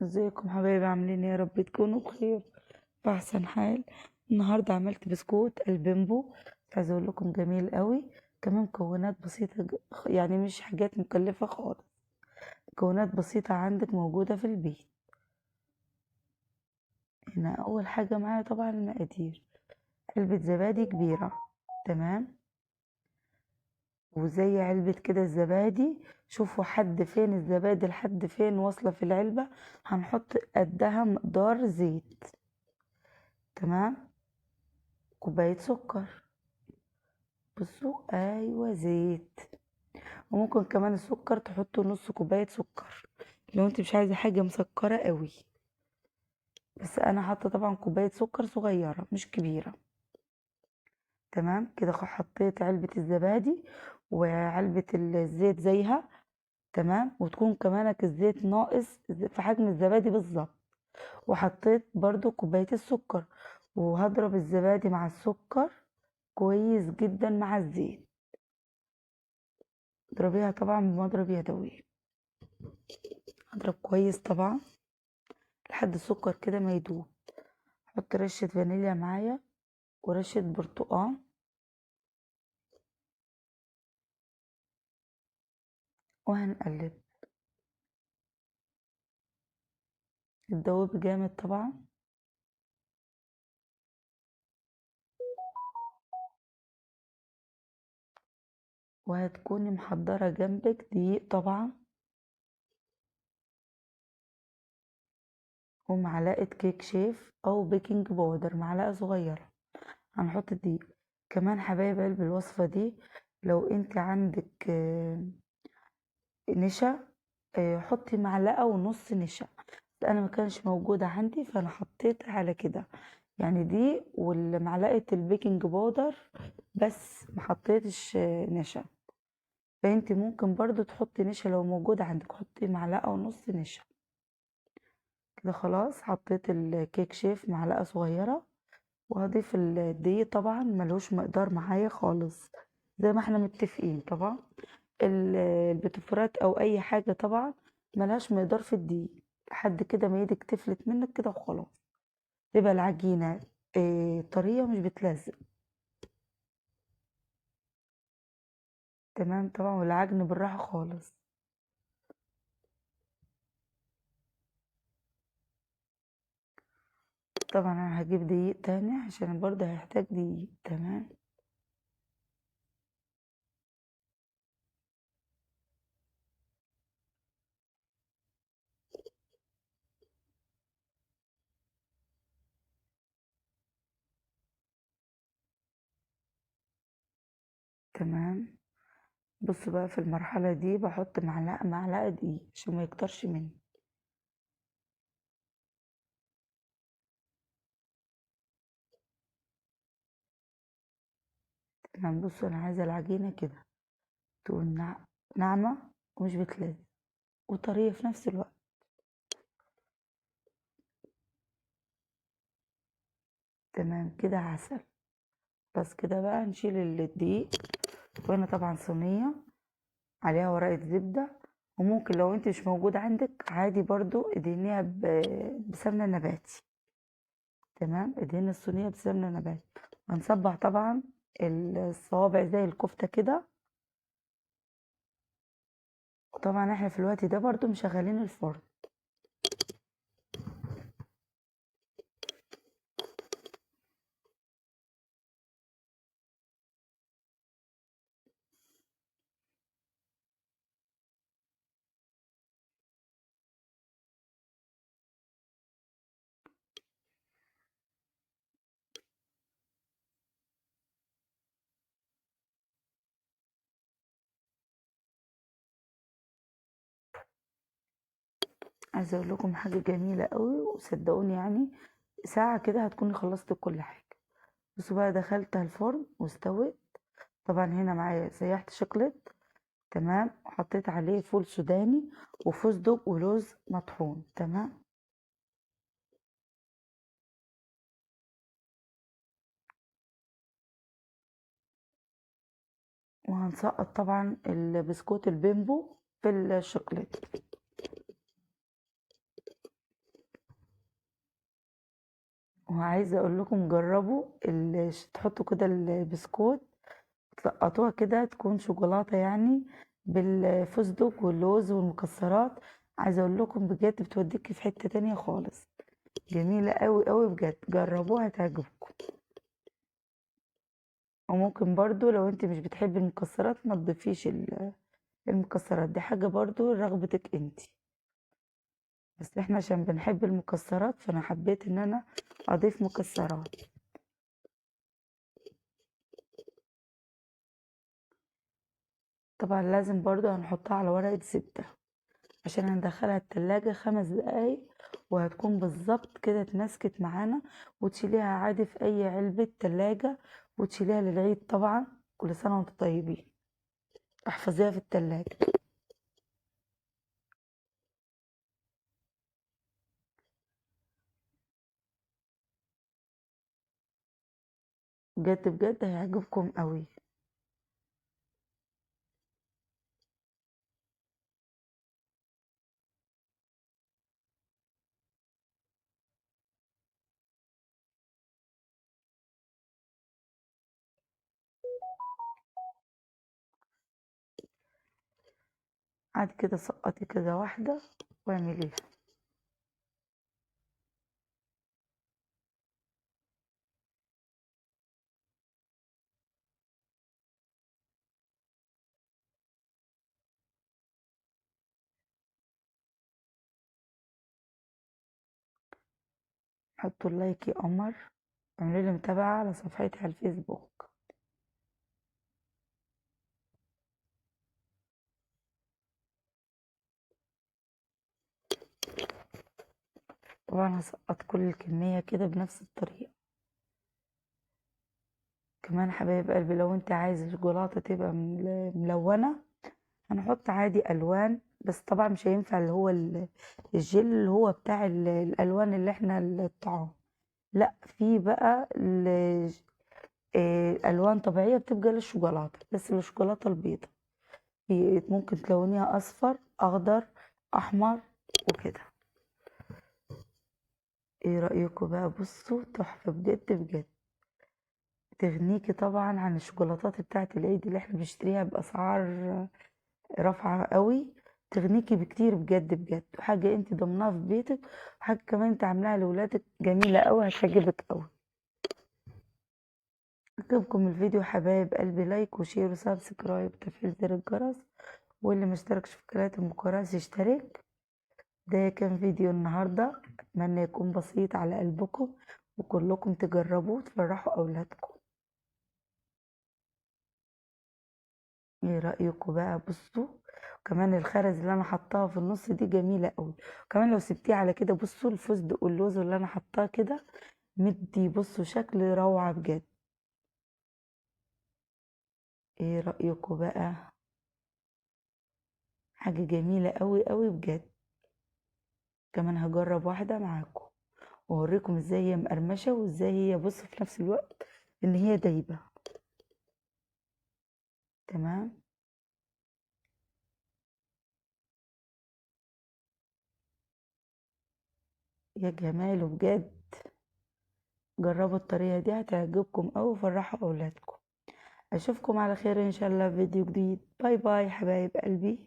ازيكم حبايبي؟ عاملين ايه؟ يا رب تكونوا بخير في احسن حال. النهارده عملت بسكوت البيمبو. عايزه اقول لكم جميل قوي. كمان مكونات بسيطه يعني مش حاجات مكلفه خالص. مكونات بسيطه عندك موجوده في البيت. هنا اول حاجه معايا طبعا المقادير: علبه زبادي كبيره، تمام، وزي علبه كده الزبادي. شوفوا حد فين الزبادي لحد فين واصله في العلبه. هنحط قدها مقدار زيت، تمام. كوباية سكر، بصوا، ايوه زيت. وممكن كمان السكر تحطوا نص كوباية سكر لو انت مش عايزة حاجة مسكرة قوي. بس انا حاطة طبعا كوباية سكر صغيرة مش كبيرة. تمام كده، حطيت علبة الزبادي وعلبة الزيت زيها، تمام. وتكون كمانك الزيت ناقص في حجم الزبادي بالظبط. وحطيت برضو كوباية السكر، وهضرب الزبادي مع السكر كويس جدا مع الزيت. اضربيها طبعا بمضرب يدوي. اضرب كويس طبعا لحد السكر كده ما يدوب. احط رشة فانيليا معايا ورشة برتقال، وهنقلب. الدوب جامد طبعا. وهتكوني محضرة جنبك دقيق طبعا، ومعلقة كيك شيف او بيكنج باودر معلقة صغيرة. هنحط الدقيق كمان حبايب قلب الوصفة دي. لو انت عندك نشا، حطي معلقة ونص نشا. انا ما كانش موجودة عندي فانا حطيت على كده، يعني دي والمعلقة البيكنج باودر بس، ما حطيتش نشا. فانت ممكن برضو تحطي نشا لو موجود عندك، حطي معلقة ونص نشا. كده خلاص حطيت الكيك شيف معلقة صغيرة. وهضيف الدقيق طبعا ملوش مقدار معايا خالص، زي ما احنا متفقين طبعا. البتفورات او اي حاجة طبعا ملهاش مقدار في الدقيق، لحد كده ما ايدك تفلت منك كده وخلاص. تبقى العجينة طرية مش بتلزق، تمام طبعا. والعجن بالراحة خالص. طبعا انا هجيب دقيق تاني عشان برضه هيحتاج دقيق، تمام. تمام. بص بقى، في المرحلة دي بحط معلقة دقيق عشان ما يكترش مني. تمام. بصوا انا عايزة العجينة كده تكون ناعمة ومش بتلزق وطرية في نفس الوقت. تمام كده عسل. بس كده بقى نشيل الدقيق. وهنا طبعا صينية عليها ورقة زبدة، وممكن لو انت مش موجود عندك عادي برضو ادهنيها بسمنة نباتي. تمام، ادهني الصينية بسمنة نباتي. هنصبع طبعا الصوابع زي الكفتة كده. وطبعا احنا في الوقت ده برضو مشغلين الفرن. عايزة اقول لكم حاجة جميلة قوي وصدقوني، يعني ساعة كده هتكوني خلصت كل حاجة. بصوا بقى، دخلتها الفرن واستوت. طبعا هنا معايا سيحت شوكليت، تمام. وحطيت عليه فول سوداني وفستق ولوز مطحون، تمام. وهنسقط طبعا البسكوت البيمبو في الشوكليت. وعايزة اقول لكم جربوا تحطوا كده البسكوت، تلقطوها كده تكون شوكولاتة يعني، بالفستق واللوز والمكسرات. عايزة اقول لكم بجد بتوديكي في حتة تانية خالص، جميلة قوي قوي بجد، جربوها تعجبكم. وممكن برضو لو انت مش بتحبي المكسرات ما تضيفيش المكسرات، دي حاجة برضو رغبتك انت، بس احنا عشان بنحب المكسرات فانا حبيت ان انا اضيف مكسرات. طبعا لازم برضو هنحطها على ورقة زبدة عشان هندخلها التلاجة 5 دقايق، وهتكون بالظبط كده اتمسكت معانا، وتشيليها عادي في اي علبة تلاجة، وتشيليها للعيد طبعا. كل سنة وانتم طيبين، احفظيها في التلاجة. بجد بجد هيعجبكم قوي. عادي كده سقطي كده واحدة واعمليها. حطوا اللايك يا قمر، اعملوا لي متابعة على صفحتي على الفيسبوك. طبعا هسقط كل الكمية كده بنفس الطريقة. كمان حبايب قلبي لو انت عايز الشوكولاتة تبقى ملونة، هنحط عادي ألوان، بس طبعا مش هينفع اللي هو الجل اللي هو بتاع الألوان اللي احنا الطعام، لا في بقى ألوان طبيعية بتبقى للشوكولاتة، بس للشوكولاتة البيضة ممكن تلونيها أصفر أخضر أحمر وكده. ايه رأيكم بقى؟ بصوا تحفة بجد بجد، تغنيكي طبعا عن الشوكولاتات بتاعة العيد اللي احنا بنشتريها بأسعار رافعة قوي، تغنيكي بكتير بجد بجد، وحاجة انت ضمناها في بيتك، وحاجة كمان انت عاملاها لولادك جميلة قوي هتعجبك قوي. عجبكم الفيديو حبايب قلبي لايك وشير وسبسكرايب وتفعيل زر الجرس، واللي مشتركش في قناة ام كراس يشترك. ده كان فيديو النهاردة، اتمنى يكون بسيط على قلبكم وكلكم تجربوه وتفرحوا اولادكم. ايه رأيكم بقى؟ بصوا كمان الخرز اللي انا حطاها في النص دي جميلة قوي، وكمان لو سبتيه على كده بصوا الفستق واللوز اللي انا حطاه كده مدي بصوا شكل روعة بجد. ايه رأيكم بقى؟ حاجة جميلة قوي قوي بجد. كمان هجرب واحدة معاكم واوريكم ازاي هي مقرمشة وازاي هي بصوا في نفس الوقت ان هي دايبة. تمام. يا جماله بجد، جربوا الطريقة دي هتعجبكم قوي وفرحوا اولادكم. اشوفكم على خير ان شاء الله في فيديو جديد. باي باي حبايب قلبي.